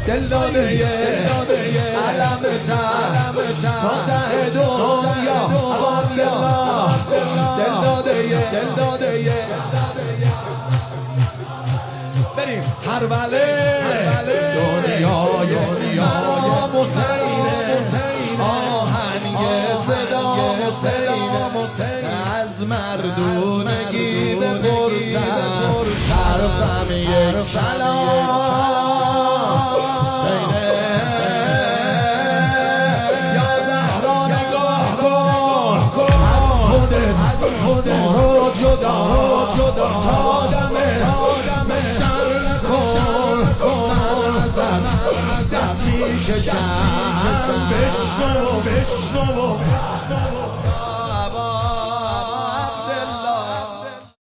دل داده علمتم تا ته دنیا عبدالله دل داده بریم هربله دنیای مرا حسینه آهنگ صدا حسین از مردونگی بپرسم حرفم یک کلام حسینه یا زهرا نگاه کن از خودت برو جدا تا دم شر نکن من ازت دستی کشم بشنو